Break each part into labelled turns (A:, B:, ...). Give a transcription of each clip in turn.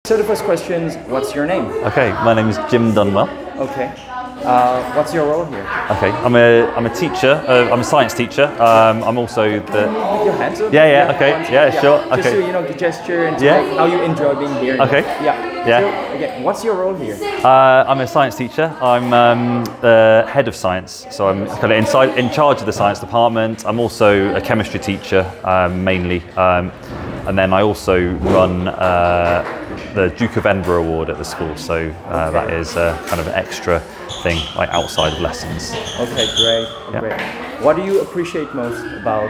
A: So the first question is, what's your name?
B: Okay, my name is Jim Dunwell.
A: Okay. What's your role here?
B: Okay, I'm a teacher. I'm a science teacher. I'm also the.
A: With your hands up?
B: Yeah. Okay. Yeah. Sure. Okay.
A: Just so the gesture and
B: Yeah.
A: how you enjoy being here.
B: Okay.
A: Yeah.
B: Yeah.
A: So again, what's your role here?
B: I'm a science teacher. I'm the head of science, so I'm kind of in charge of the science department. I'm also a chemistry teacher mainly, and then I also run the Duke of Edinburgh Award at the school. So that is kind of an extra thing, like outside of lessons.
A: Okay, great.
B: Yeah.
A: Great. What do you appreciate most about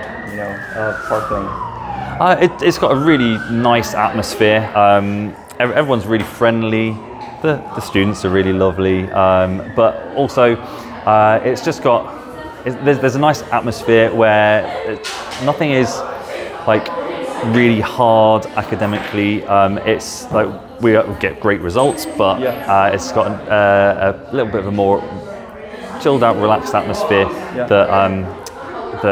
A: parklane?
B: It's got a really nice atmosphere. Everyone's really friendly. The students are really lovely, but also it's just got. There's a nice atmosphere where nothing is like really hard academically. It's like we get great results, but it's got a little bit of a more chilled out, relaxed atmosphere that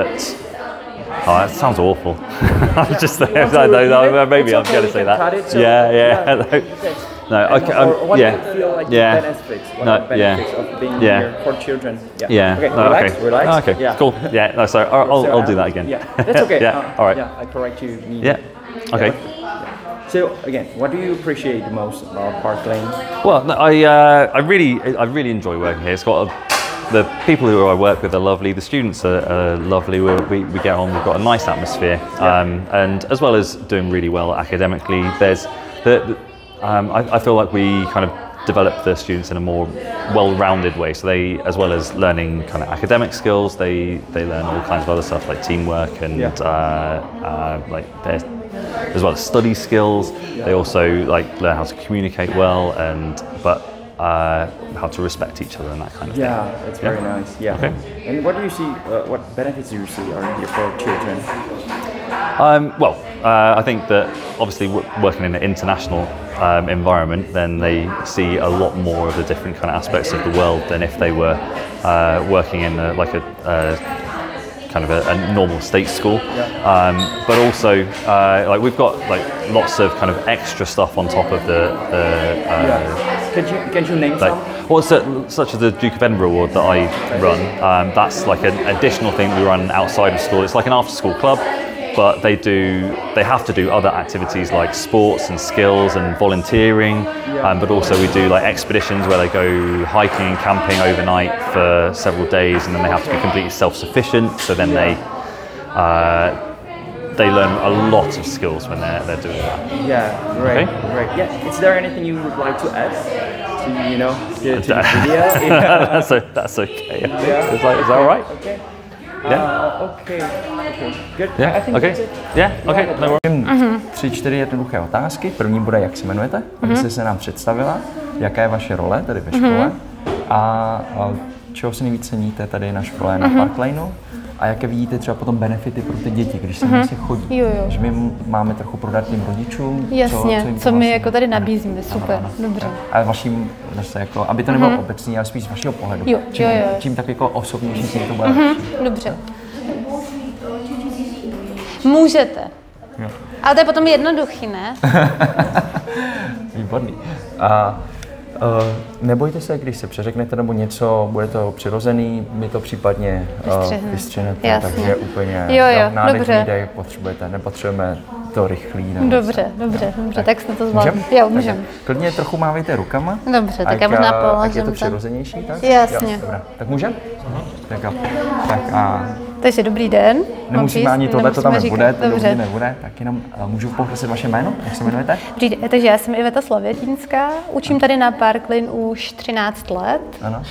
B: it sounds awful. I'm just there. Maybe I'm going to say that. No, okay.
A: Or what do you feel like the benefits? What are the benefits of being here for children? Okay, relax.
B: Oh, okay, cool. Yeah, no, sorry, I'll do that again.
A: Yeah, that's okay.
B: All right.
A: Yeah, I correct you.
B: Yeah. Okay.
A: So again, what do you appreciate the most about parklane?
B: Well, no, I really enjoy working here. It's got the people who I work with are lovely. The students are lovely. We get on. We've got a nice atmosphere, and as well as doing really well academically, there's I feel like we kind of develop the students in a more well-rounded way. So they, as well as learning kind of academic skills, they learn all kinds of other stuff like teamwork and like as well as study skills. They also like learn how to communicate well but how to respect each other and that kind of thing.
A: Yeah, that's very nice. Yeah. Okay. And what do you see? What benefits do you see are here for children?
B: I think that obviously working in an international environment, then they see a lot more of the different kind of aspects of the world than if they were working in a kind of a normal state school. But also like we've got like lots of kind of extra stuff on top of the
A: Can you name some?
B: Well, such as the Duke of Edinburgh Award that I run, that's like an additional thing we run outside of school. It's like an after-school club, but they have to do other activities like sports and skills and volunteering, but also we do like expeditions where they go hiking and camping overnight for several days, and then they have to be completely self-sufficient. So then they learn a lot of skills when they're doing that.
A: Yeah, great, great. Yeah, is there anything you would like to add to the video?
B: That's okay. Is that all right?
A: Okay.
B: Okay,
A: good.
B: Yeah,
A: I think
B: okay.
A: that's it.
B: Yeah, okay. No worries.
A: 3-4 jednoduché otázky. První bude, jak se jmenujete, abyste se nám představila, jaká je vaše role tady ve škole a čeho si nejvíc ceníte tady na škole na parklaneu a jaké vidíte třeba potom benefity pro ty děti, když se vlastně chodí. Že my máme trochu prodat těm rodičům,
C: co my jako tady nabízíme, super, dobře.
A: A vaším, zase jako, aby to nebylo obecný, ale spíš z vašeho pohledu. Čím tak jako osobnější, tím to bude lepší.
C: Dobře. Můžete. Ale to je potom jednoduchý, ne?
A: Výborný. Nebojte se, když se přeřeknete nebo něco, bude to přirozený, my to případně vystřihnete, takže úplně nádechný dech potřebujete, nepotřebujeme to rychlý.
C: Dobře, tak jsme to zvládli. Jo, můžeme.
A: Klidně trochu mávejte rukama.
C: Dobře, tak já možná položím.
A: Je to přirozenější, tak?
C: Jasně.
A: Dobrá, tak můžeme?
C: Takže dobrý den.
A: Nemusíme ani tohle, to tam nebude, to nebude, tak jenom můžu poprosit vaše jméno, jak se jmenujete?
C: Takže já jsem Iveta Slovětínská, učím tady na parklane už 13 let.
A: Ano.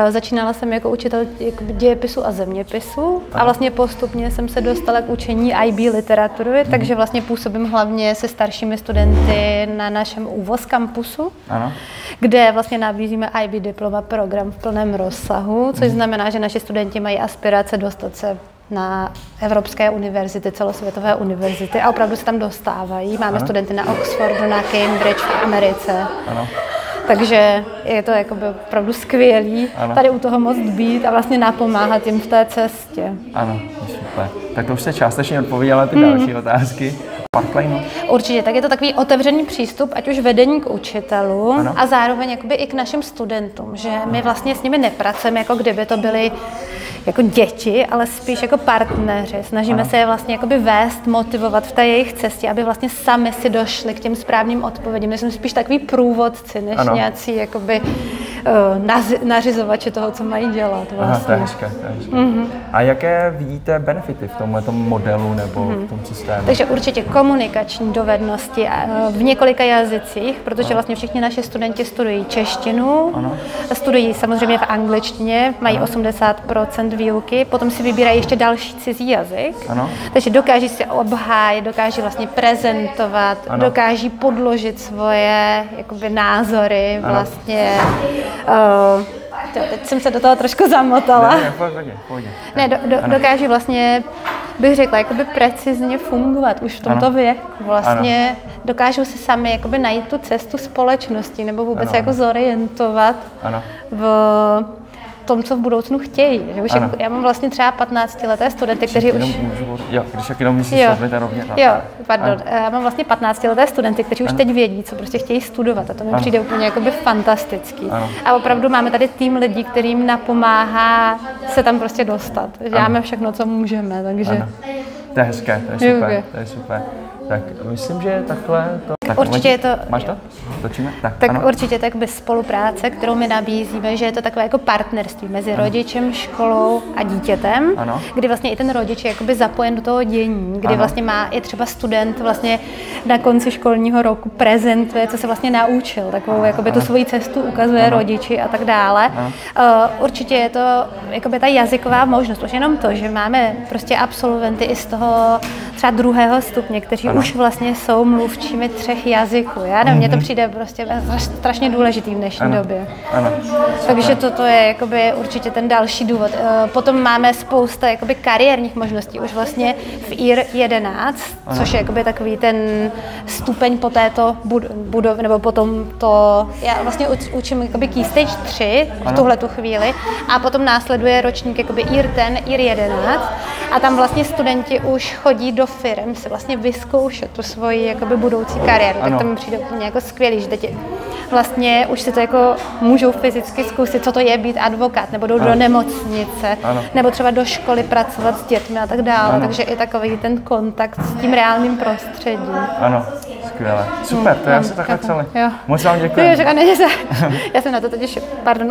C: Začínala jsem jako učitel dějepisu a zeměpisu a vlastně postupně jsem se dostala k učení IB literatury, takže vlastně působím hlavně se staršími studenty na našem ÚVOS kampusu, kde vlastně nabízíme IB diploma program v plném rozsahu, což znamená, že naši studenti mají aspirace dostat se na evropské univerzity, celosvětové univerzity a opravdu se tam dostávají. Máme studenty na Oxfordu, na Cambridge v Americe. Takže je to jakoby opravdu skvělý tady u toho moct být a vlastně napomáhat jim v té cestě.
A: Ano, super. Tak to už jste částečně odpověděla ty další otázky. parklane?
C: Určitě, tak je to takový otevřený přístup, ať už vedení k učitelům
A: ano.
C: a zároveň jakoby i k našim studentům, že my vlastně s nimi nepracujeme, jako kdyby to byly jako děti, ale spíš jako partneři. Snažíme se je vlastně jakoby vést, motivovat v té jejich cestě, aby vlastně sami si došli k těm správným odpovědím. My jsme spíš takový průvodci, než nějací jakoby nařizovači toho, co mají dělat. Vlastně.
A: Aha, to je hezké. A jaké vidíte benefity v tomhletom modelu nebo v tom systému?
C: Takže určitě komunikační dovednosti v několika jazycích, protože vlastně všichni naši studenti studují češtinu, studují samozřejmě v angličtině, mají 80% výuky, potom si vybírají ještě další cizí jazyk, takže dokáží si obhájit, dokáží vlastně prezentovat, dokáží podložit svoje jakoby názory vlastně. Teď jsem se do toho trošku zamotala. Dokáží vlastně, bych řekla, jakoby precizně fungovat už v tomto věku. Vlastně dokážou si sami jakoby najít tu cestu společnosti nebo vůbec jako zorientovat v tom, co v budoucnu chtějí. Že už já mám vlastně třeba 15leté studenty, kteří už... Já mám vlastně 15leté studenty, kteří už teď vědí, co prostě chtějí studovat a to mi přijde úplně jakoby fantastický. A opravdu máme tady tým lidí, kterým napomáhá se tam prostě dostat. Děláme všechno, co můžeme, takže...
A: To je hezké, to je super. Tak myslím, že takhle to... Tak
C: určitě je to...
A: Máš to? Točíme?
C: Tak určitě tak bez spolupráce, kterou my nabízíme, že je to takové jako partnerství mezi rodičem, školou a dítětem, kdy vlastně i ten rodič je jakoby zapojen do toho dění, kdy vlastně je třeba student vlastně na konci školního roku prezentuje, co se vlastně naučil, takovou jakoby tu svoji cestu ukazuje rodiči a tak dále. Určitě je to jakoby ta jazyková možnost, už jenom to, že máme prostě absolventy i z toho třeba 2. stupně, kteří už vlastně jsou mluvčími 3 jazyků. Mně to přijde prostě strašně důležitý v dnešní době. Takže toto je jakoby určitě ten další důvod. Potom máme spousta jakoby kariérních možností. Už vlastně v IR 11, což je jakoby takový ten stupeň po této budově, nebo potom to, já vlastně učím jakoby Key Stage 3 v tuhletu chvíli a potom následuje ročník jakoby IR 10, IR 11 a tam vlastně studenti už chodí do firem si vlastně vyzkoušet tu svoji jakoby budoucí kariéru. Tak to mi přijde úplně jako skvělý, že teď vlastně už si to jako můžou fyzicky zkusit, co to je být advokát, nebo jdou do nemocnice, nebo třeba do školy pracovat s dětmi a tak dále. Takže i takový ten kontakt s tím reálným prostředím.
A: Ano, skvěle. Super, to je asi takhle celé. Moc vám děkuji.
C: Já jsem na to totiž,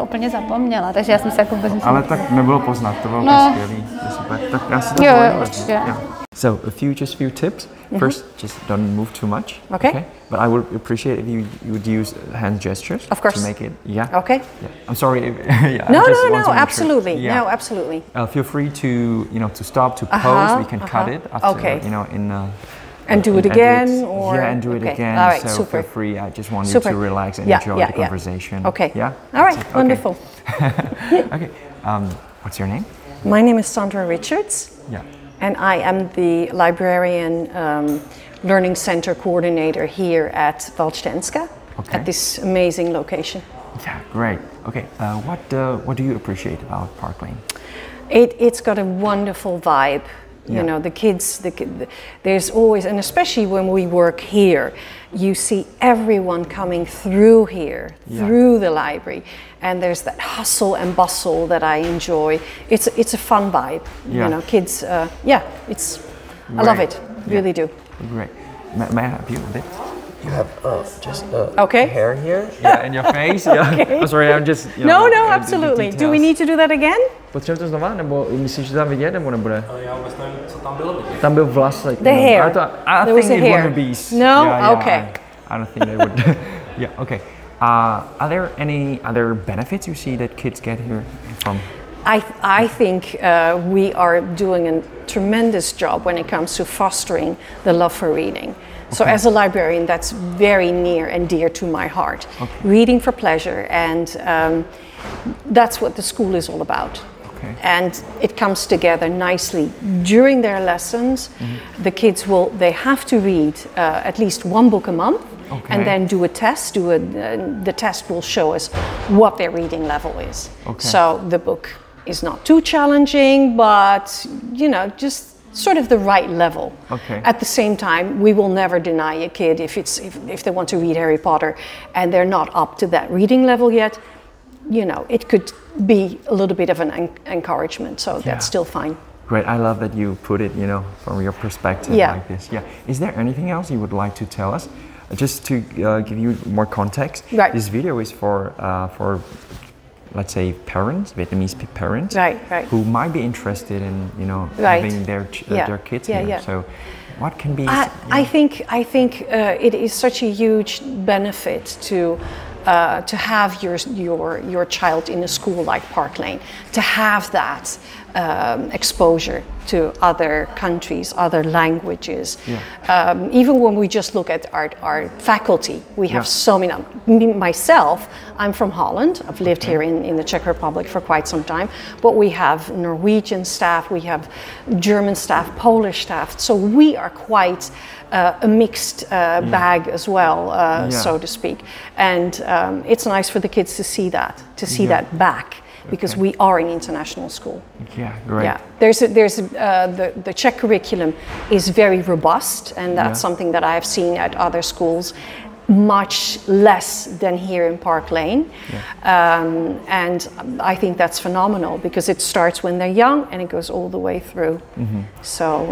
C: úplně zapomněla, takže já jsem se jako vůbec...
A: Ale tak nebylo poznat, to bylo skvělý. To je super. Tak já si to pojdu. So a few tips. First, just don't move too much. Okay. But I would appreciate if you would use hand gestures to make it. Yeah. Okay. Yeah. I'm sorry.
D: No, absolutely. Sure. No, absolutely.
A: Feel free to to stop to pause. We can cut it after in.
D: And do it again, or
A: and do it again.
D: All right,
A: so
D: super.
A: Feel free. I just want you to relax and enjoy the conversation.
D: Okay.
A: Yeah.
D: All right. Wonderful.
A: Okay. What's your name?
D: My name is Sandra Richards.
A: Yeah.
D: And I am the librarian learning center coordinator here at Valstenska at this amazing location.
A: Yeah, great. Okay, what do you appreciate about Parklane?
D: It's got a wonderful vibe. You know, the kids, there's always, and especially when we work here, you see everyone coming through here, through the library, and there's that hustle and bustle that I enjoy. It's a fun vibe, you know, kids, it's, I love it, really do.
A: Great. May I help you a bit? You have just hair here, in your face. I'm sorry, I'm just.
D: No, absolutely. Do we need to do that again?
A: Potřebujeme to znova, nebo myslíš, že tam vidět, nebo nebude? Já vůbec nevím, co tam bylo vidět. Tam byl vlas, like.
D: The hair.
A: I think it wouldn't be.
D: No, okay.
A: I don't think they would. Yeah, okay. Are there any other benefits you see that kids get here from?
D: I think we are doing a tremendous job when it comes to fostering the love for reading. So as a librarian, that's very near and dear to my heart. Reading for pleasure, and that's what the school is all about. And it comes together nicely during their lessons. The kids they have to read at least 1 book a month, and then do a test. The test will show us what their reading level is. So the book is not too challenging, but just sort of the right level.
A: Okay.
D: At the same time, we will never deny a kid if they want to read Harry Potter and they're not up to that reading level yet, you know, it could be a little bit of an encouragement, so that's still fine.
A: Great, I love that you put it, you know, from your perspective like this. Yeah. Is there anything else you would like to tell us? Just to give you more context, this video is for let's say parents, Vietnamese parents, who might be interested in, you know, having their kids here. So, what can be?
D: I think it is such a huge benefit to have your child in a school like Parklane, to have that exposure to other countries, other languages. Even when we just look at our faculty, we have so many. Myself, I'm from Holland. I've lived here in the Czech Republic for quite some time, but we have Norwegian staff, we have German staff, Polish staff, so we are quite a mixed bag as well, so to speak. And it's nice for the kids to see that back. Because we are an international school.
A: Yeah, great.
D: Yeah, the Czech curriculum is very robust, and that's something that I have seen at other schools, much less than here in Parklane. And I think that's phenomenal because it starts when they're young and it goes all the way through. So,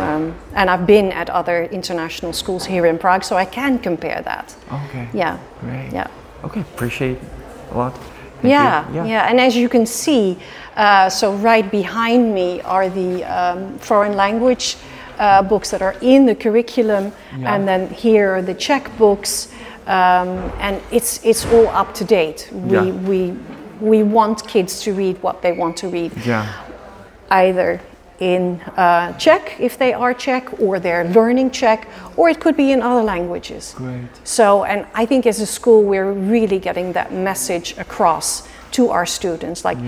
D: and I've been at other international schools here in Prague, so I can compare that.
A: Okay.
D: Yeah.
A: Great.
D: Yeah.
A: Okay, appreciate a lot.
D: Yeah, and as you can see, so right behind me are the foreign language books that are in the curriculum, and then here are the Czech books, and it's all up to date. We want kids to read what they want to read, either in Czech, if they are Czech, or they're learning Czech, or it could be in other languages.
A: Great.
D: So, and I think as a school, we're really getting that message across to our students, like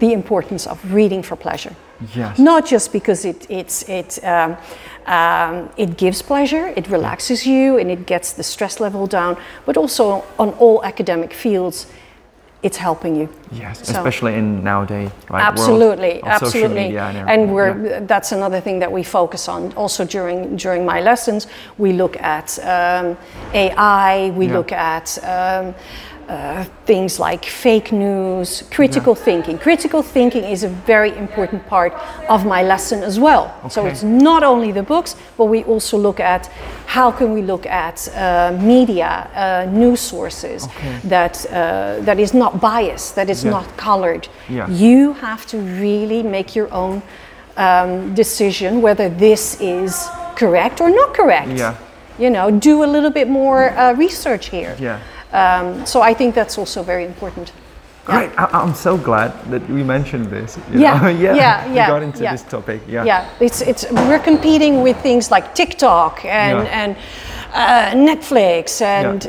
D: the importance of reading for pleasure.
A: Yes.
D: Not just because it gives pleasure, it relaxes you, and it gets the stress level down, but also on all academic fields, it's helping you.
A: Yes, so, especially in nowadays, right?
D: Absolutely,
A: world of social media
D: and that's another thing that we focus on. Also during my lessons, we look at AI. We look at things like fake news, critical thinking. Critical thinking is a very important part of my lesson as well. So it's not only the books, but we also look at how can we look at media, news sources that is not biased, that is not colored. You have to really make your own decision whether this is correct or not correct. You know, do a little bit more research here. So I think that's also very important.
A: Great, I'm so glad that we mentioned this. We got into this topic.
D: We're competing with things like TikTok and Netflix, and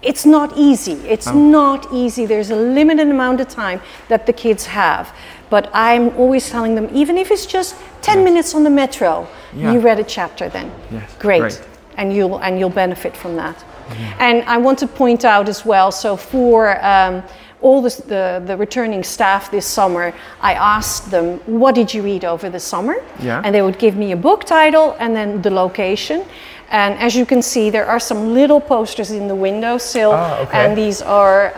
D: it's not easy. It's not easy. There's a limited amount of time that the kids have. But I'm always telling them, even if it's just 10 minutes on the metro, you read a chapter then. Great. And you'll benefit from that. And I want to point out as well, so for all the returning staff this summer, I asked them, what did you read over the summer? And they would give me a book title and then the location. And as you can see, there are some little posters in the windowsill, and these are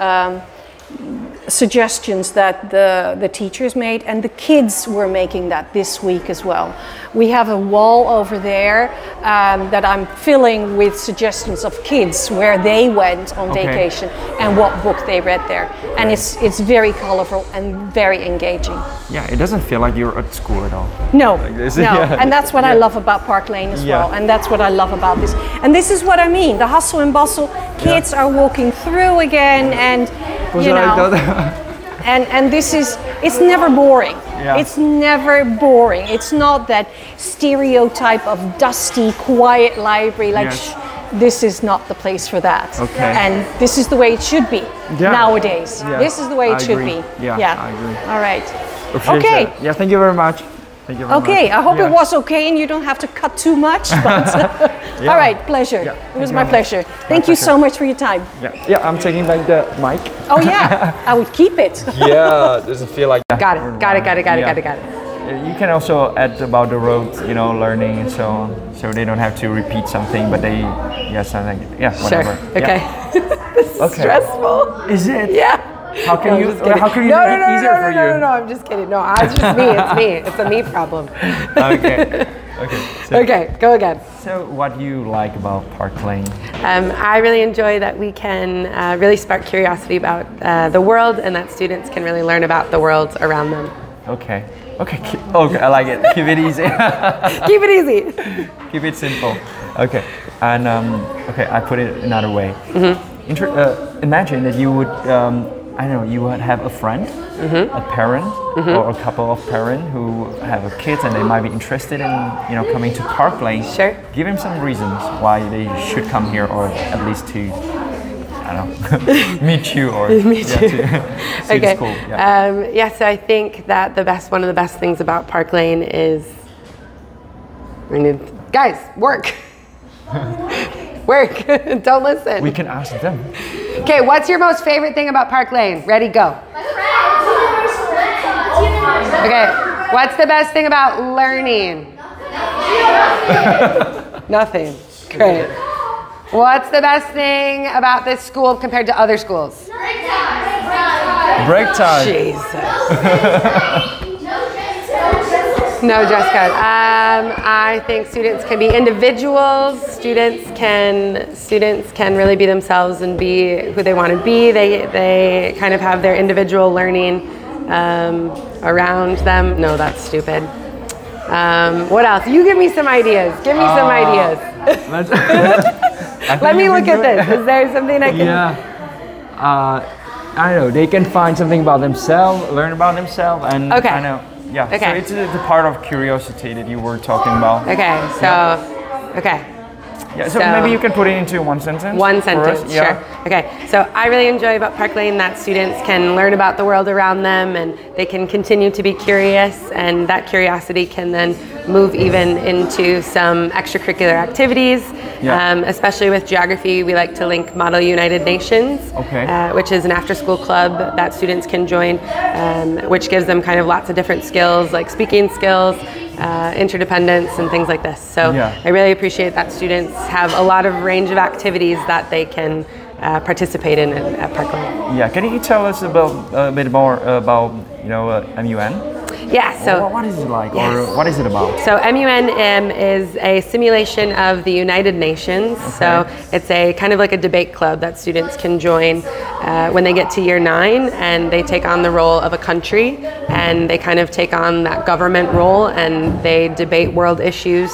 D: suggestions that the teachers made, and the kids were making that this week as well. We have a wall over there that I'm filling with suggestions of kids where they went on vacation and what book they read there, and it's very colorful and very engaging.
A: It doesn't feel like you're at school at all.
D: No, and that's what I love about Parklane as well, and that's what I love about this. And this is what I mean, the hustle and bustle. Kids are walking through again, and you know, and this is, it's never boring. It's never boring. It's not that stereotype of dusty, quiet library, like this is not the place for that. And this is the way it should be nowadays. This is the way it should be.
A: I agree.
D: All right.
A: Okay. Yeah, thank you very much. Thank you very much.
D: I hope it was okay and you don't have to cut too much. But all right, pleasure. It was my pleasure. Thank you so much for your time.
A: I'm taking back the mic.
D: Oh yeah, I would keep it.
A: Doesn't feel like that.
D: Got it.
A: you can also add about the road, you know, learning and so on, so they don't have to repeat something, but they, yeah, something, yeah, whatever.
E: Sure. Okay.
A: Yeah.
E: This is stressful.
A: Is it?
E: Yeah.
A: How can you? How can you
E: no,
A: make it easier for you?
E: No, I'm just kidding. No, it's just me. It's me. It's a me problem.
A: Okay. Okay. So,
E: Okay, go again.
A: So, what do you like about parklane?
E: I really enjoy that we can really spark curiosity about the world, and that students can really learn about the world around them.
A: Okay. Okay. Okay. I like it. Keep it easy.
E: Keep it easy.
A: Keep it simple. Okay. And okay, I put it another way. Imagine that you would. I don't know, you would have a friend, a parent, or a couple of parents who have a kid and they might be interested in, you know, coming to parklane.
E: Sure.
A: Give them some reasons why they should come here, or at least to, I don't know, meet you or
E: Meet you.
A: to see the school. Yeah.
E: Yes, I think that one of the best things about parklane is, guys, work. Work, don't listen.
A: We can ask them.
E: Okay, what's your most favorite thing about Parklane? Ready, go. Okay, what's the best thing about learning? Nothing. Great. What's the best thing about this school compared to other schools?
A: Break time.
E: Jesus. No dress code. I think students can be individuals. Students can really be themselves and be who they want to be. They kind of have their individual learning around them. No, that's stupid. What else? You give me some ideas. Give me some ideas. Let me look at this. Is there something I can?
A: Yeah. I don't know. They can find something about themselves, learn about themselves, and
E: okay.
A: I know. Yeah,
E: okay.
A: So it's the part of curiosity that you were talking about.
E: Okay, so, okay.
A: Yeah, so maybe you can put it into one sentence.
E: One sentence,
A: yeah.
E: sure. Okay, so I really enjoy about Parklane that students can learn about the world around them and they can continue to be curious, and that curiosity can then move even into some extracurricular activities.
A: Yeah.
E: Especially with geography, we like to link Model United Nations, which is an after-school club that students can join, which gives them kind of lots of different skills like speaking skills, interdependence, and things like this. So I really appreciate that students have a lot of range of activities that they can participate in at Parklane.
A: Yeah, can you tell us a bit more about, you know, MUN?
E: Yeah, so
A: what is it like, or what is it about?
E: So MUN is a simulation of the United Nations. So it's a kind of like a debate club that students can join when they get to year 9, and they take on the role of a country, and they kind of take on that government role, and they debate world issues.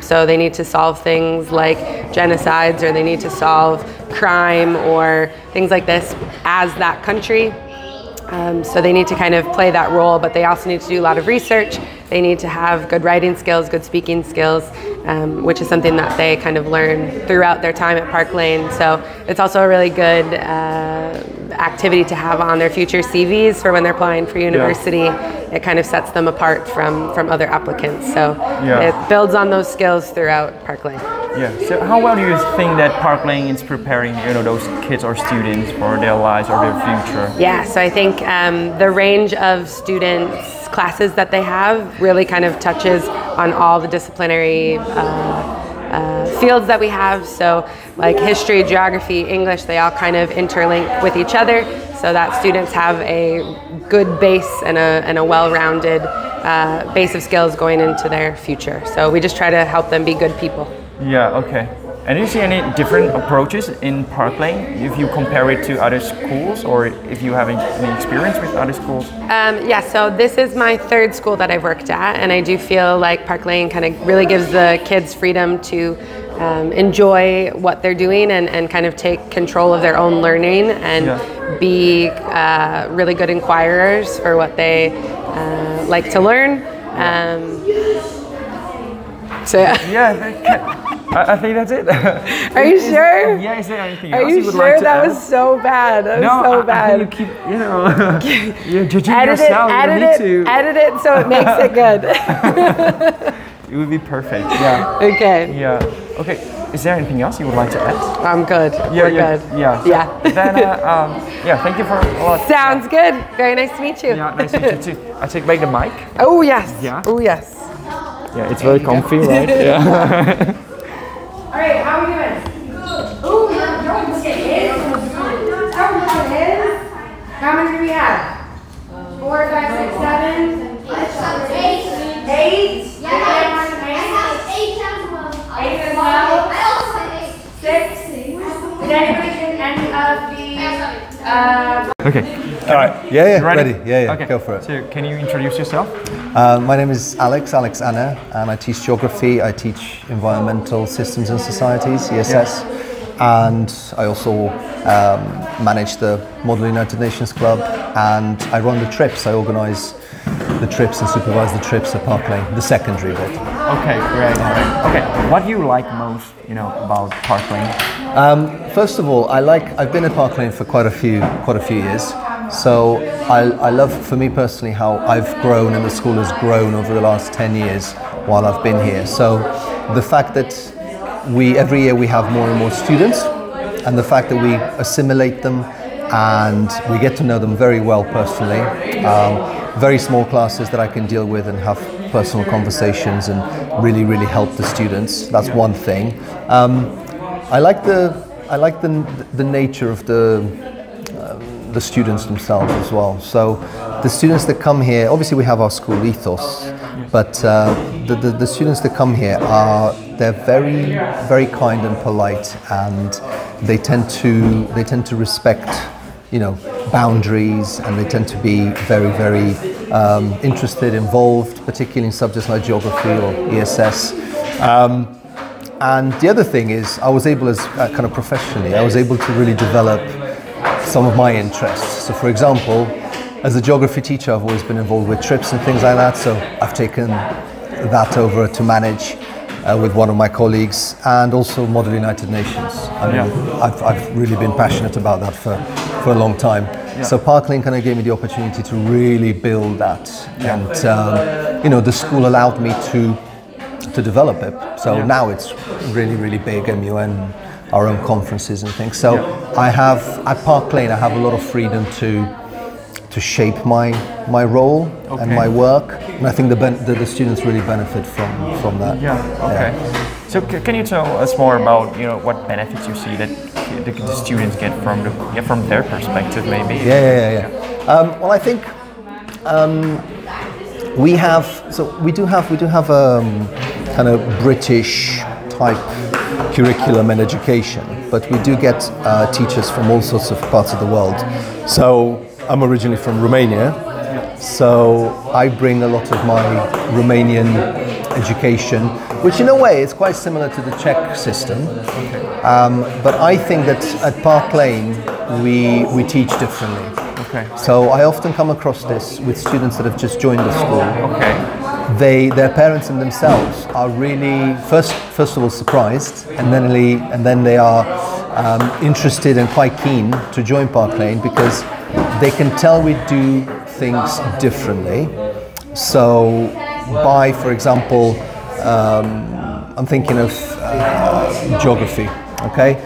E: So they need to solve things like genocides, or they need to solve crime or things like this as that country. So they need to kind of play that role, but they also need to do a lot of research. They need to have good writing skills, good speaking skills, which is something that they kind of learn throughout their time at Parklane. So it's also a really good activity to have on their future CVs for when they're applying for university. It kind of sets them apart from other applicants. So it builds on those skills throughout Parklane.
A: Yeah. So how well do you think that Parklane is preparing, you know, those kids or students for their lives or their future?
E: Yeah. So I think the range of students, classes that they have really kind of touches on all the disciplinary fields that we have. So like history, geography, English, they all kind of interlink with each other, so that students have a good base and a well-rounded base of skills going into their future. So we just try to help them be good people.
A: Yeah, okay. And do you see any different approaches in Parklane if you compare it to other schools, or if you have any experience with other schools?
E: Yeah, so this is my 3rd school that I've worked at, and I do feel like Parklane kind of really gives the kids freedom to enjoy what they're doing and kind of take control of their own learning and be really good inquirers for what they like to learn. So
A: I think that's it.
E: Are you sure?
A: Yeah, is there anything
E: else
A: you would
E: sure?
A: like to
E: That
A: add?
E: was so bad. That was so bad.
A: You keep, you know, you're judging
E: edit
A: yourself.
E: Edit it so it makes it good.
A: It would be perfect. Yeah.
E: Okay.
A: Yeah. Okay. is there anything else you would like to add?
E: I'm good. We're good.
A: Yeah.
E: Yeah.
A: Then, thank you for a lot.
E: Sounds good. Very nice to meet you.
A: Yeah, nice to meet you too. I take back the mic.
E: Oh yes.
A: Yeah.
E: Oh yes.
A: Yeah, it's very comfy, right? Yeah.
F: All right, how are we doing? Good. Ooh, you're doing good. How many do we have? 4, 5, 6, 7. 8.
G: Yeah, I have 8 as well.
F: 8 as well.
G: I also have 8.
F: 6. Did anybody get any of the?
A: Okay.
H: All right. Yeah,
A: Ready?
H: ready. Yeah,
A: Okay.
H: go for it.
A: So, can you introduce yourself?
H: My name is Alex Anna, and I teach geography. I teach environmental systems and societies, ESS, and I also manage the Model United Nations Club, and I run the trips. I organise the trips and supervise the trips at Parklane, the secondary bit.
A: Okay, great. Okay, what do you like most, about Parklane?
H: First of all, I've been at Parklane for quite a few years. So I love, for me personally, how I've grown and the school has grown over the last 10 years while I've been here. So the fact that every year we have more and more students, and the fact that we assimilate them and we get to know them very well personally. Very small classes that I can deal with and have personal conversations and really help the students. That's one thing. I like the nature of the students themselves as well. So the students that come here, obviously we have our school ethos, but the students that come here they're very kind and polite, and they tend to respect boundaries, and they tend to be very interested, involved, particularly in subjects like geography or ESS. And the other thing is, I was able, kind of professionally, I was able to really develop some of my interests. So for example, as a geography teacher, I've always been involved with trips and things like that, so I've taken that over to manage with one of my colleagues, and also Model United Nations. I've really been passionate about that for a long time. Yeah. So Parklane kind of gave me the opportunity to really build that, and the school allowed me to develop it. So now it's really big, MUN, our own conferences and things. So I have, at Parklane, I have a lot of freedom to shape my role and my work, and I think the students really benefit from that.
A: So can you tell us more about what benefits you see that the students get from their perspective, maybe?
H: Well, I think we do have a kind of British type curriculum and education, but we do get teachers from all sorts of parts of the world. So I'm originally from Romania, so I bring a lot of my Romanian education, which in a way is quite similar to the Czech system. But I think that at Parklane we teach differently. So I often come across this with students that have just joined the school. Their parents and themselves are really first of all surprised, and then they are interested and quite keen to join Parklane, because they can tell we do things differently. So by, for example, I'm thinking of geography. Okay,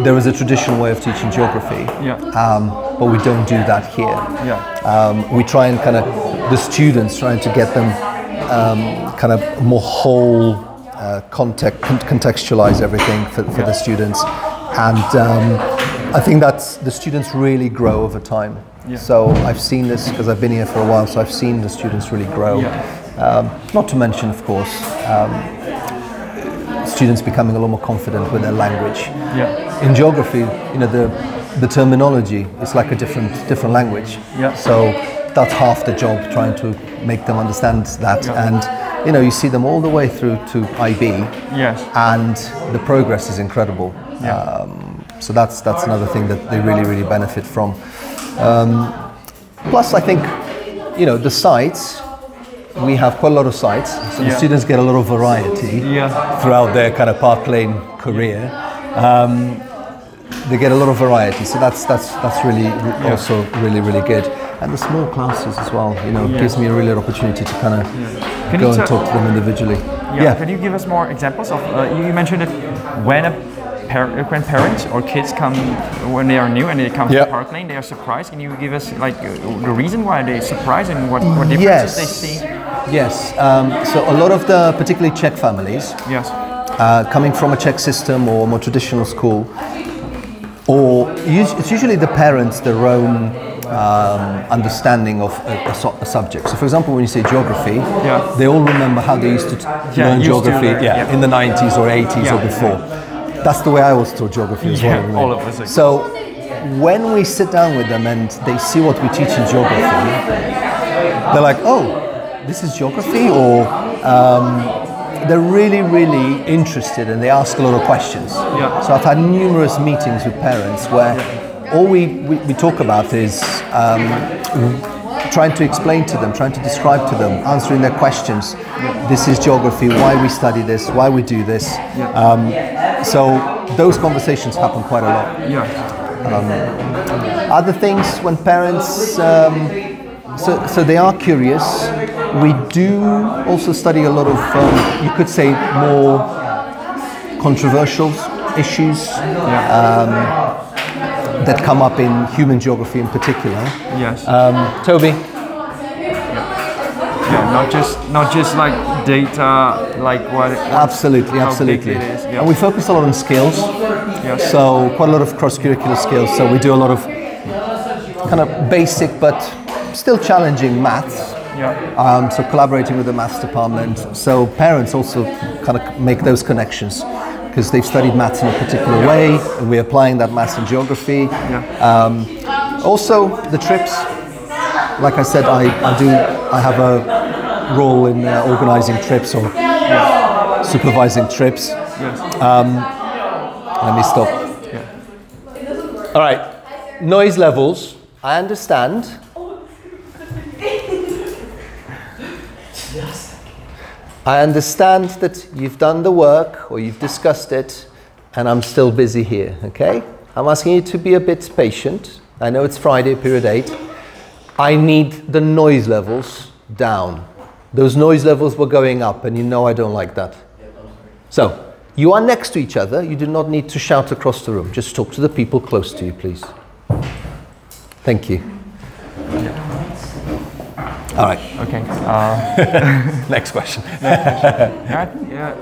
H: there is a traditional way of teaching geography, but we don't do that here. We try and the students trying to get them more whole contextualize everything for the students, and I think that the students really grow over time. So I've seen this because I've been here for a while, so I've seen the students really grow. Not to mention, of course, students becoming a lot more confident with their language. In geography, the terminology is like a different language. So that's half the job, trying to make them understand that. And you see them all the way through to IB. And the progress is incredible. So that's another thing that they really benefit from. Plus, I think the sites. We have quite a lot of sites, so the students get a lot of variety throughout their kind of Parklane career. They get a lot of variety, so that's really also really good. And the small classes as well, gives me a really good opportunity to go and talk to them individually.
A: Yeah. Can you give us more examples of? You mentioned that when when parents or kids come when they are new and they come to Parklane, they are surprised. Can you give us like the reason why they're surprised and what differences they see?
H: Yes. So a lot of the particularly Czech families, coming from a Czech system or a more traditional school, or it's usually the parents their own understanding of a subject. So for example, when you say geography, they all remember how they used to learn geography in the 90s or 80s or before. That's the way I was taught geography as well.
A: All of us.
H: So when we sit down with them and they see what we teach in geography, they're like, oh, this is geography? Or they're really, really interested and they ask a lot of questions. So I've had numerous meetings with parents where all we talk about is trying to explain to them, trying to describe to them, answering their questions. This is geography, why we study this, why we do this. So those conversations happen quite a lot. Other things when parents, so they are curious. We do also study a lot of, you could say, more controversial issues. That come up in human geography in particular. Toby?
A: Not just like data, like what
H: absolutely.
A: It is.
H: And we focus a lot on skills. So quite a lot of cross-curricular skills. So we do a lot of kind of basic but still challenging maths. So collaborating with the maths department. So parents also kind of make those connections, because they've studied maths in a particular way, and we're applying that maths in geography. Also, the trips. Like I said, I have a role in organizing trips or supervising trips. Let me stop. All right, noise levels. I understand. I understand that you've done the work or you've discussed it, and I'm still busy here, okay? I'm asking you to be a bit patient. I know it's Friday, period 8. I need the noise levels down. Those noise levels were going up, and you know I don't like that. So, you are next to each other. You do not need to shout across the room. Just talk to the people close to you, please. Thank you. All right.
A: Okay.
H: Next question.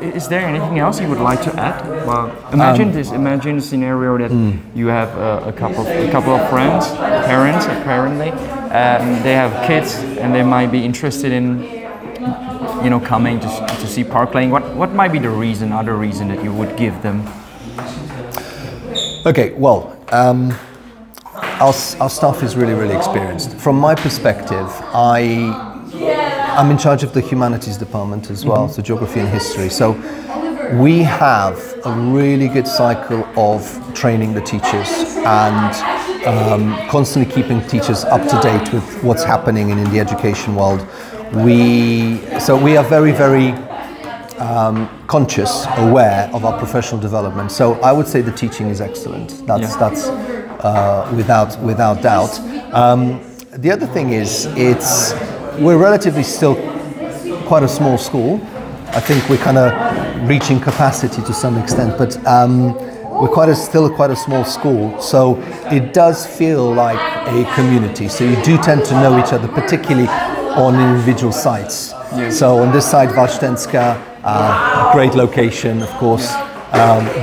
A: Is there anything else you would like to add? Well, imagine a scenario that you have a couple of friends, parents apparently, they have kids and they might be interested in, coming to see Parklane. What might be the other reason that you would give them?
H: Okay. Well. Our staff is really, really experienced. From my perspective, I'm in charge of the humanities department as well, so geography and history. So we have a really good cycle of training the teachers and constantly keeping teachers up to date with what's happening in the education world. So we are very, very conscious, aware of our professional development. So I would say the teaching is excellent. That's without doubt. The other thing is, we're relatively still quite a small school. I think we're kind of reaching capacity to some extent, but we're still quite a small school. So it does feel like a community. So you do tend to know each other, particularly on individual sites. So on this side, Valštenská, great location, of course.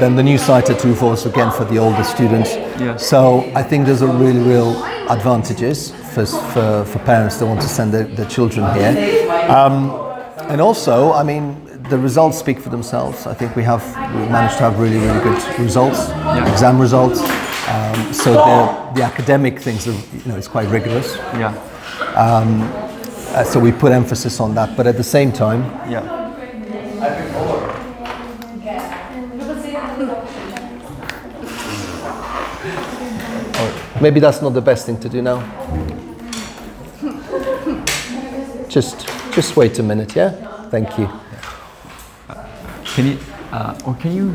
H: Then the new site at Uvos, again for the older students. So I think there's a really real advantages for parents that want to send their children here. And also, I mean, the results speak for themselves. I think we managed to have really, really good results, exam results. So the academic things are, it's quite rigorous. So we put emphasis on that, but at the same time, maybe that's not the best thing to do now. Just wait a minute, yeah? Thank you.
A: Can you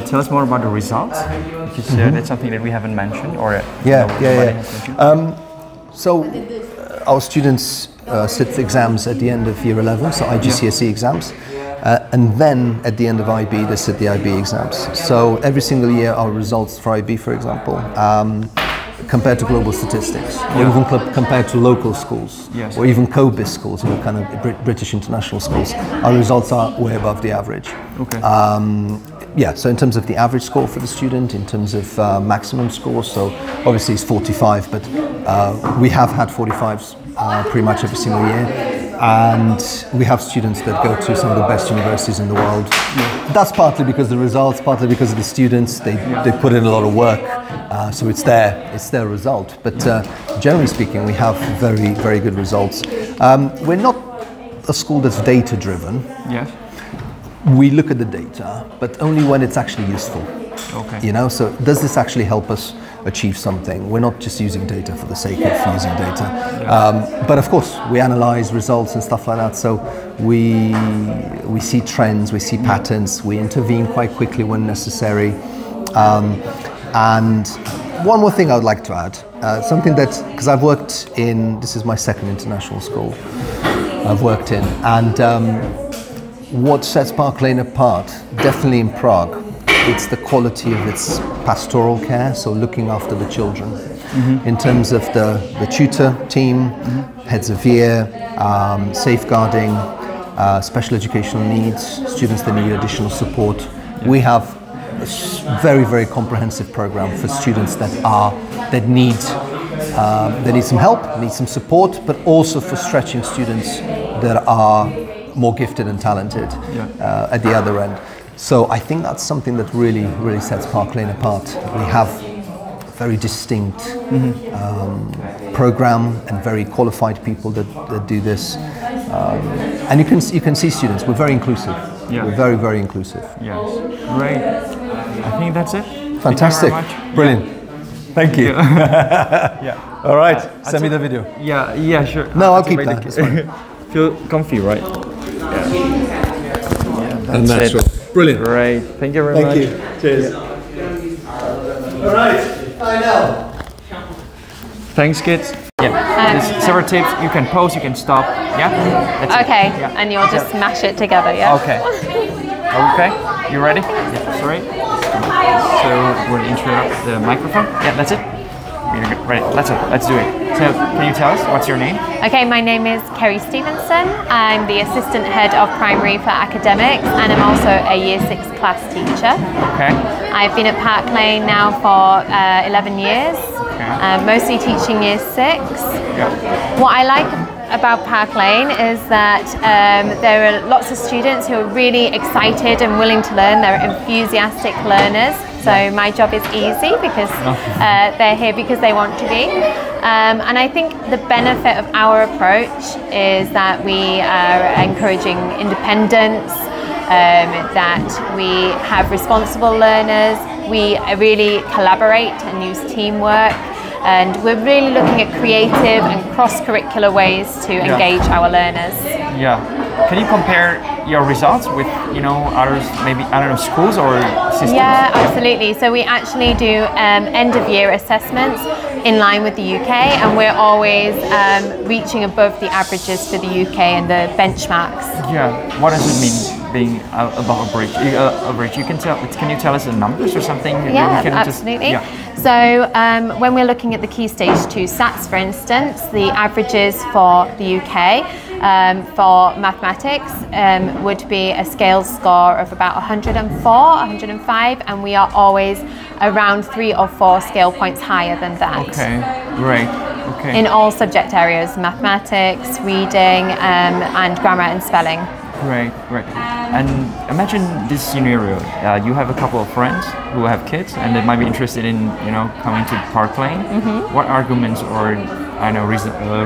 A: tell us more about the results? Because that's something that we haven't mentioned, or
H: So our students sit exams at the end of year 11, so IGCSE exams. And then at the end of IB, they sit the IB exams. So every single year, our results for IB, for example, compared to global statistics, or even compared to local schools, or even COBIS schools, kind of British international schools, our results are way above the average.
A: Okay.
H: So in terms of the average score for the student, in terms of maximum score, so obviously it's 45, but we have had 45s pretty much every single year. And we have students that go to some of the best universities in the world. That's partly because of the results, partly because of the students. They put in a lot of work, so it's their result. But generally speaking, we have very, very good results. We're not a school that's data driven.
A: Yes.
H: We look at the data, but only when it's actually useful.
A: Okay.
H: You know, so does this actually help us achieve something? We're not just using data for the sake of using data. But of course, we analyze results and stuff like that. So we see trends, we see patterns, we intervene quite quickly when necessary. And one more thing I would like to add, something that, because I've worked in, this is my second international school I've worked in, and what sets Parklane apart, definitely in Prague, it's the quality of its pastoral care, so looking after the children. In terms of the tutor team, heads of year, safeguarding, special educational needs, students that need additional support. We have a very, very comprehensive program for students that need some help, need some support, but also for stretching students that are more gifted and talented at the other end. So I think that's something that really, really sets Parklane apart. We have a very distinct program and very qualified people that do this. And you can see students, we're very inclusive. We're very, very inclusive.
A: Yes, great. I think that's it.
H: Fantastic.
A: Thank you very much.
H: Brilliant. Thank you. All right, send me the video.
A: Yeah, sure.
H: No, I'll keep that. It's fine.
A: Feel comfy, right?
H: And natural. Brilliant.
A: Great. Thank you very much.
H: Thank you. Cheers. All right. Bye now.
A: Thanks, kids. There's several tips. You can pause, you can stop. Yeah? That's
C: Okay,
A: it.
C: and you'll just smash it together, yeah?
A: Okay. Okay, you ready? Yeah, sorry. So we'll interrupt the microphone. Yeah, that's it. You're ready. Let's do it. So, can you tell us what's your name?
C: Okay, my name is Kerry Stevenson. I'm the assistant head of primary for academics, and I'm also a year 6 class teacher.
A: Okay.
C: I've been at Parklane now for 11 years, mostly teaching year 6.
A: Yeah.
C: What I like about Parklane is that there are lots of students who are really excited and willing to learn. They're enthusiastic learners. So my job is easy because they're here because they want to be. And I think the benefit of our approach is that we are encouraging independence, that we have responsible learners, we really collaborate and use teamwork, and we're really looking at creative and cross-curricular ways to engage our learners.
A: Yeah. Can you compare your results with, others, maybe, I don't know, schools or systems?
C: Yeah, absolutely. So we actually do end-of-year assessments in line with the UK, and we're always reaching above the averages for the UK and the benchmarks.
A: Yeah. What does it mean being above average? Can you tell us the numbers or something?
C: Yeah, absolutely. So when we're looking at the Key Stage 2 SATs, for instance, the averages for the UK for mathematics would be a scale score of about 104, 105, and we are always around 3 or 4 scale points higher than that.
A: Okay, great. Okay.
C: In all subject areas, mathematics, reading, and grammar and spelling.
A: Great. And imagine this scenario. You have a couple of friends who have kids and they might be interested in, coming to Parklane. What arguments or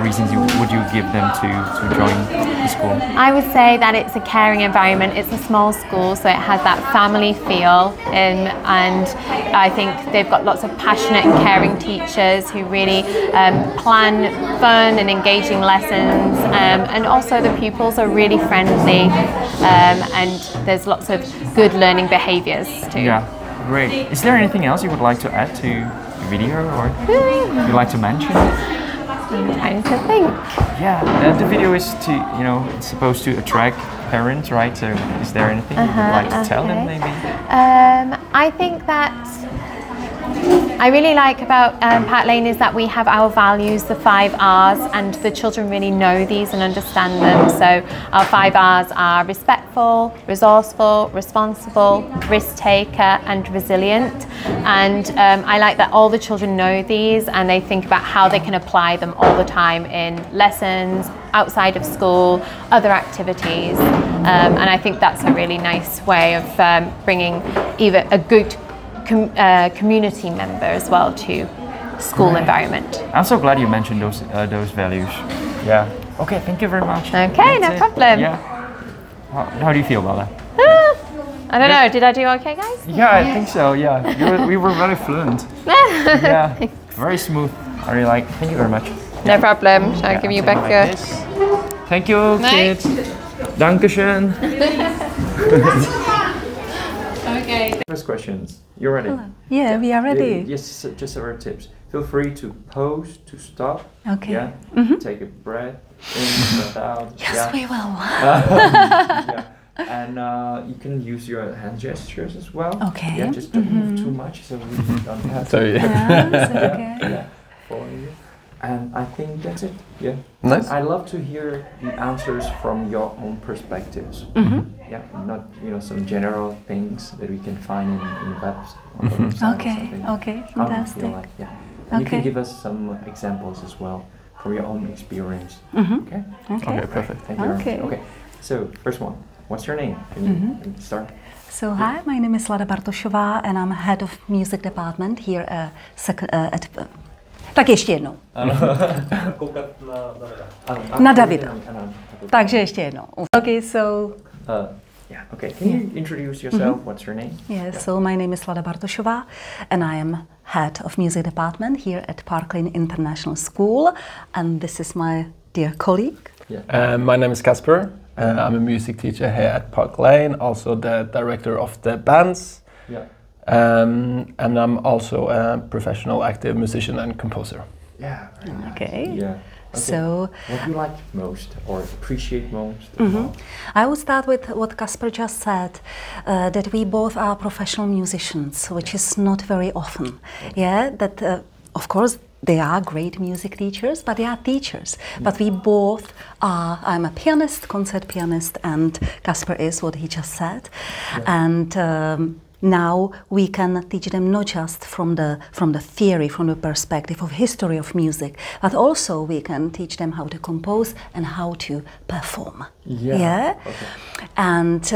A: reasons would you give them to join the school?
C: I would say that it's a caring environment. It's a small school, so it has that family feel, and I think they've got lots of passionate and caring teachers who really plan fun and engaging lessons, and also the pupils are really friendly, and there's lots of good learning behaviours too.
A: Yeah, great. Is there anything else you would like to add to the video or you'd like to mention?
C: I'm trying to think.
A: Yeah, the video is to, you know, it's supposed to attract parents, right? So is there anything you would like to tell them maybe?
C: I think that I really like about Parklane is that we have our values, the 5 R's, and the children really know these and understand them. So our 5 R's are respectful, resourceful, responsible, risk taker, and resilient. And I like that all the children know these and they think about how they can apply them all the time in lessons, outside of school, other activities. And I think that's a really nice way of bringing either a good community member as well to school environment.
A: I'm so glad you mentioned those values. Yeah. Okay, thank you very much.
C: Okay, no problem.
A: Yeah. How do you feel about that?
C: I don't know, did I do okay, guys?
A: Yeah, I think so, yeah. We were very fluent. Yeah, very smooth. I really like it. Thank you very much.
C: No problem. Shall I give you back your...
A: Thank you, kids. Dankeschön.
C: Okay.
A: First questions. You ready?
I: Yeah, we are ready.
A: Yes, just several tips. Feel free to pause, to stop.
I: Okay.
A: Yeah. Take a breath in, breath out.
I: Yes, we will.
A: Yeah. And you can use your hand gestures as well.
I: Okay.
A: Yeah, just don't move too much so we don't have
B: So,
A: to.
I: Okay.
A: Following you. And I think that's it. Yeah.
H: Nice.
A: I love to hear the answers from your own perspectives. Yeah, not some general things that we can find in webs. On the website
I: Okay. Okay.
A: How do you
I: Fantastic.
A: feel like? Yeah. And you can give us some examples as well from your own experience. Okay.
I: Okay.
A: Perfect. Thank you very much. Okay. So first one. What's your name? Can you start?
I: So hi, my name is Lada Bartošová and I'm head of music department here at... Tak ještě jednou. Na Davida. Takže ještě jednou. Okay, so...
A: Yeah, okay. Can you introduce yourself? What's your name?
I: Yeah, so my name is Lada Bartošová and I am head of music department here at Parklane International School, and this is my dear colleague.
J: Yeah. My name is Casper. I'm a music teacher here at Parklane, also the director of the bands.
A: Yeah.
J: And I'm also a professional active musician and composer.
A: Yeah. Very nice.
I: Okay.
A: Yeah. Okay.
I: So,
A: what do you like most or appreciate most?
I: I would start with what Casper just said, that we both are professional musicians, which is not very often. Yeah, that of course they are great music teachers, but they are teachers. But we both are, I'm a pianist, concert pianist, and Casper is what he just said. And now we can teach them not just from the theory, from the perspective of history of music, but also we can teach them how to compose and how to perform. Yeah? Okay. And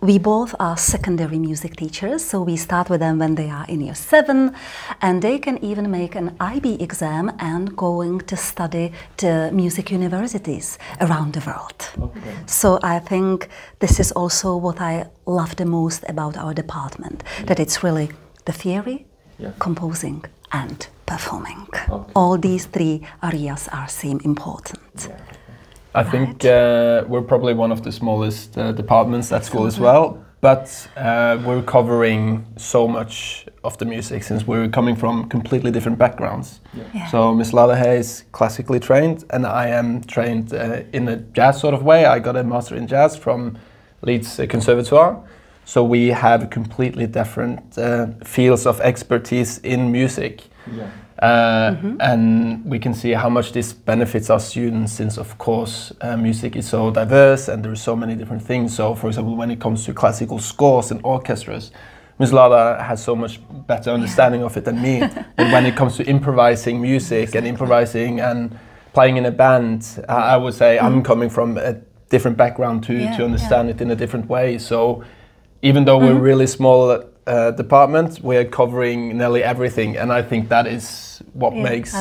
I: we both are secondary music teachers, so we start with them when they are in year 7, and they can even make an IB exam and going to study the music universities around the world. Okay. So I think this is also what I love the most about our department, that it's really the theory, composing and performing. Okay. All these 3 areas are same important.
J: Yeah. I think we're probably one of the smallest departments at school as well, but we're covering so much of the music since we're coming from completely different backgrounds. Yeah. So Miss Lada is classically trained and I am trained in a jazz sort of way. I got a master in jazz from Leeds Conservatoire. So we have completely different fields of expertise in music. Yeah. And we can see how much this benefits our students since, of course, music is so diverse and there are so many different things. So, for example, when it comes to classical scores and orchestras, Ms. Lada has so much better understanding of it than me. And when it comes to improvising music and improvising and playing in a band, I would say I'm coming from a different background to understand it in a different way. So even though we're really small department, we're covering nearly everything, and I think that is what makes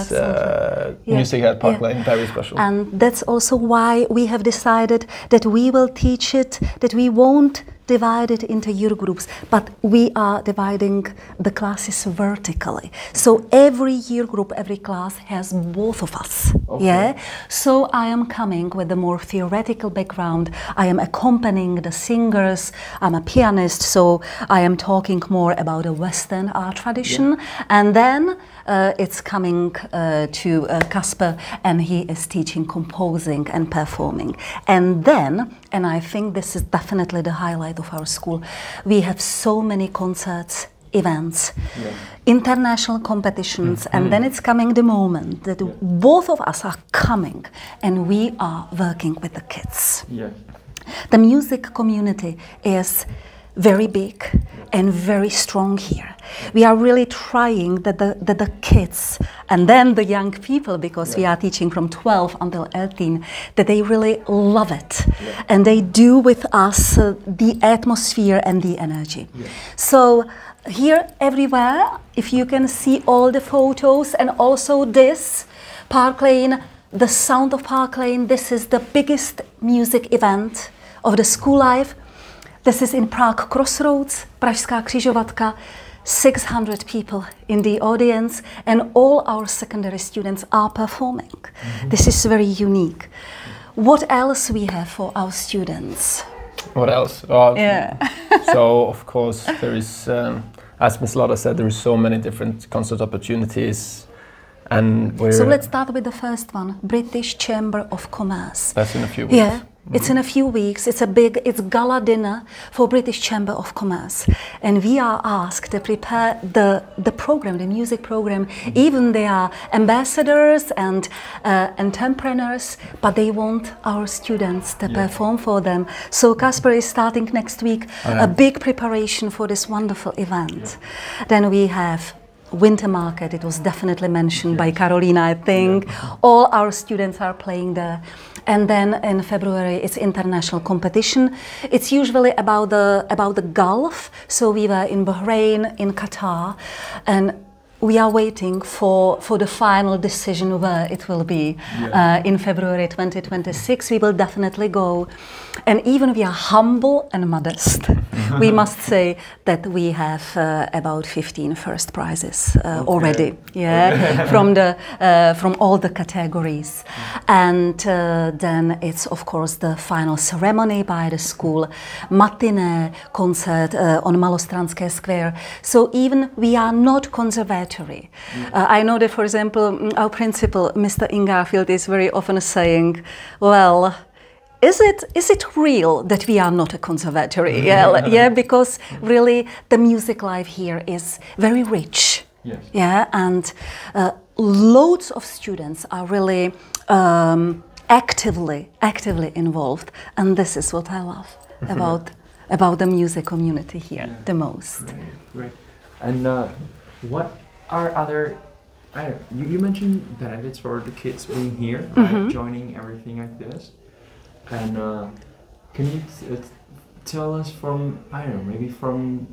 J: music at Parklane very special.
I: And that's also why we have decided that we will teach it, that we won't divided into year groups, but we are dividing the classes vertically. So every year group, every class has both of us. Okay. Yeah. So I am coming with the more theoretical background. I am accompanying the singers. I'm a pianist, so I am talking more about a Western art tradition. Yeah. And then it's coming to Kasper, and he is teaching composing and performing. And then, and I think this is definitely the highlight of our school, we have so many concerts, events, international competitions, and then it's coming the moment that both of us are coming and we are working with the kids. The music community is very big and very strong here. We are really trying that the kids and then the young people, because we are teaching from 12 until 18, that they really love it. And they do with us the atmosphere and the energy. So here, everywhere, if you can see all the photos, and also this, Parklane, the sound of Parklane, this is the biggest music event of the school life. This is in Prague Crossroads, Pražská křižovatka, 600 people in the audience, and all our secondary students are performing. This is very unique. What else we have for our students?
J: What else? So, of course, there is, as Ms. Lotta said, there is so many different concert opportunities. And
I: so let's start with the first one, British Chamber of Commerce.
J: That's in a few weeks.
I: Yeah. It's in a few weeks. It's gala dinner for British Chamber of Commerce, and we are asked to prepare the program, the music program. Even they are ambassadors and entrepreneurs, but they want our students to perform for them. So Kasper is starting next week a big preparation for this wonderful event. Then we have Winter Market. It was definitely mentioned by Carolina, I think. All our students are playing there. And then in February it's international competition. It's usually about the Gulf. So we were in Bahrain, in Qatar, and we are waiting for the final decision where it will be. In February 2026 we will definitely go. And even we are humble and modest. We must say that we have about 15 first prizes already, from all the categories. And then it's of course the final ceremony by the school, matinee concert on Malostranské square. So even we are not conservatory. I know that, for example, our principal, Mr. Ingarfield, is very often saying, well, is it real that we are not a conservatory? Because really the music life here is very rich. And loads of students are really actively involved, and this is what I love about the music community here the most.
A: Great. And what are other? You mentioned benefits for the kids being here, joining everything like this. And can you tell us from, I don't know, maybe from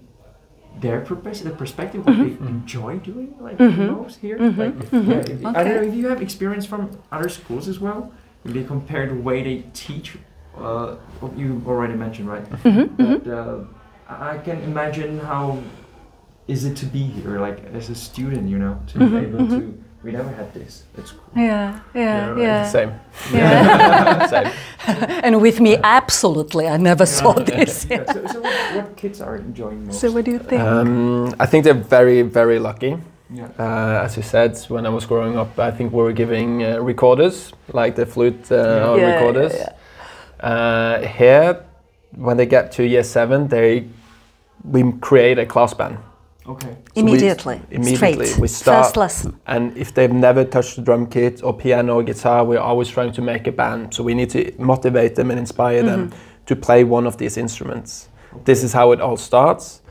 A: their perspective, what they enjoy doing, like the most here? I don't know if you have experience from other schools as well. If they compare the way they teach, you already mentioned, right? But I can imagine how is it to be here, like as a student, you know, to be able to. We never had this. It's cool.
J: Same.
I: Same. And with me, absolutely, I never saw this.
A: So what kids are enjoying most?
I: So what do you think?
J: I think they're very, very lucky. As you said, when I was growing up, I think we were giving recorders, like the flute recorders. Here, when they get to year 7, we create a class band.
A: Okay.
J: So
I: immediately, straight,
J: we start,
I: first lesson.
J: And if they've never touched the drum kit or piano or guitar, we're always trying to make a band. So we need to motivate them and inspire them to play one of these instruments. This is how it all starts.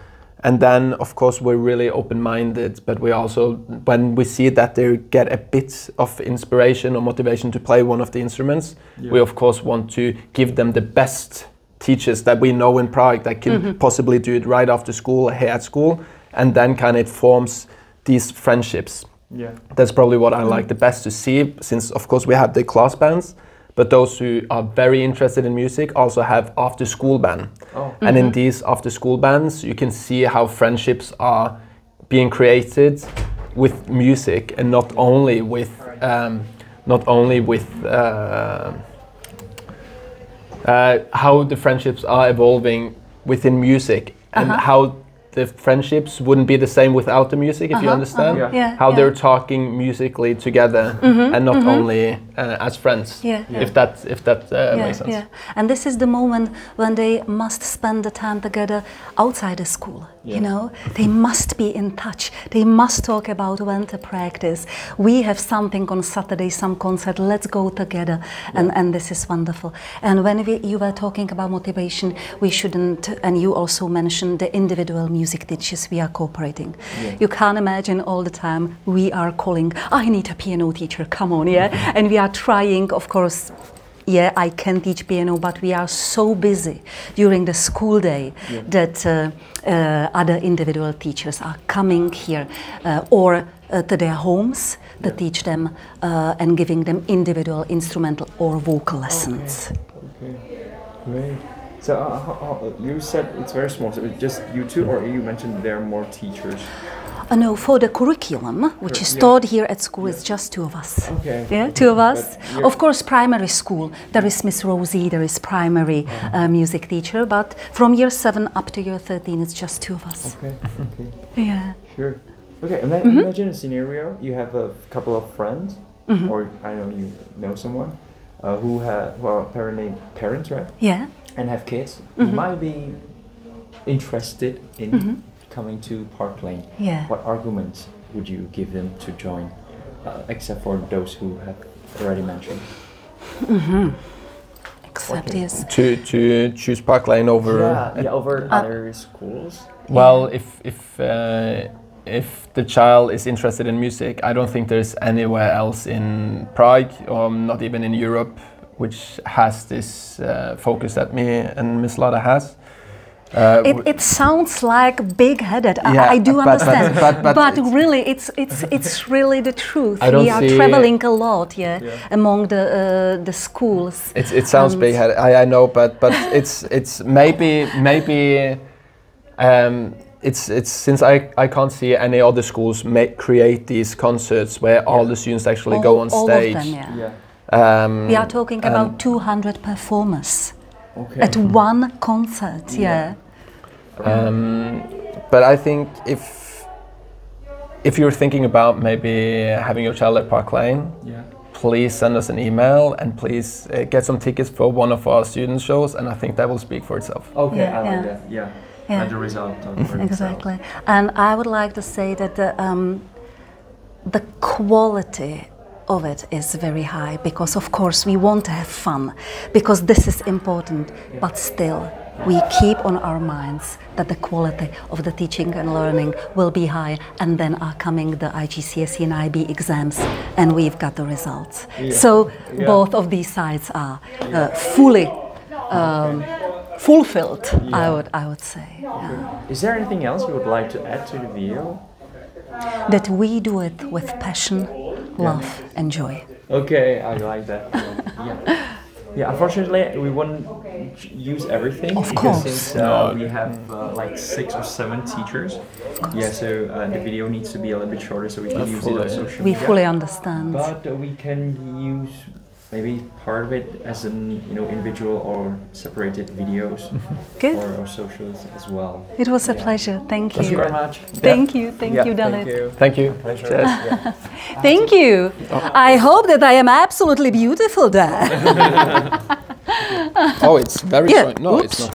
J: And then, of course, we're really open-minded, but we also, when we see that they get a bit of inspiration or motivation to play one of the instruments, we of course want to give them the best teachers that we know in Prague that can possibly do it right after school, here at school. And then kind of forms these friendships. That's probably what I like the best to see, since of course we have the class bands, but those who are very interested in music also have after-school band. And in these after-school bands, you can see how friendships are being created with music, and not only with how the friendships are evolving within music, and how the friendships wouldn't be the same without the music, if you understand. How they're talking musically together, and not only as friends. If that makes sense.
I: And this is the moment when they must spend the time together outside the school. You know, they must be in touch. They must talk about when to practice. We have something on Saturday, some concert. Let's go together, and this is wonderful. And when you were talking about motivation, we shouldn't. And you also mentioned the individual music teachers we are cooperating. You can't imagine all the time we are calling, I need a piano teacher, come on, and we are trying, of course. I can teach piano, but we are so busy during the school day that other individual teachers are coming here or to their homes to teach them and giving them individual instrumental or vocal lessons.
A: Great. So you said it's very small, so it's just you two, or you mentioned there are more teachers?
I: No, for the curriculum, which is taught here at school, it's just 2 of us. Yeah, 2 of us. Of course, primary school, there is Miss Rosie, there is primary music teacher, but from year 7 up to year 13, it's just 2 of us. Yeah.
A: Sure. Okay, and then imagine a scenario, you have a couple of friends, or I don't know, you know someone who are parents, right?
I: Yeah.
A: And have kids, might be interested in coming to parklane. What arguments would you give them to join, except for those who have already mentioned?
I: Except yes.
J: To choose parklane over
A: over other schools.
J: Well, if the child is interested in music, I don't think there's anywhere else in Prague, or not even in Europe, which has this focus that me and Miss Lada has.
I: It sounds like big-headed. I do understand, but really, it's really the truth. We are traveling a lot, among the schools.
J: It sounds big-headed. I know, but it's maybe. It's since I can't see any other schools create these concerts where all the students actually go on stage.
I: All of them, we are talking about 200 performers. At one concert,
J: but I think if you're thinking about maybe having your child at Parklane, please send us an email and please get some tickets for one of our student shows, and I think that will speak for itself.
A: Okay, I like that. And the result.
I: Exactly. And I would like to say that the quality of it is very high, because of course we want to have fun, because this is important, but still we keep on our minds that the quality of the teaching and learning will be high, and then are coming the IGCSE and IB exams, and we've got the results. So both of these sides are fully fulfilled, I would say.
A: Is there anything else you would like to add to the video?
I: That we do it with passion, love and joy.
A: Okay, I like that. Unfortunately, we wouldn't use everything.
I: Of course.
A: Since we have like 6 or 7 teachers. So the video needs to be a little bit shorter, so we can use it on social media.
I: We fully understand.
A: But we can use maybe part of it as an individual or separated videos.
I: Good.
A: Or socials as well.
I: It was a pleasure. Thank you.
A: Thank you very much.
I: Thank you, Dalit.
J: Thank you.
A: Pleasure.
I: Thank you. I hope that I am absolutely beautiful there.
J: Oh, it's very short. No, it's not.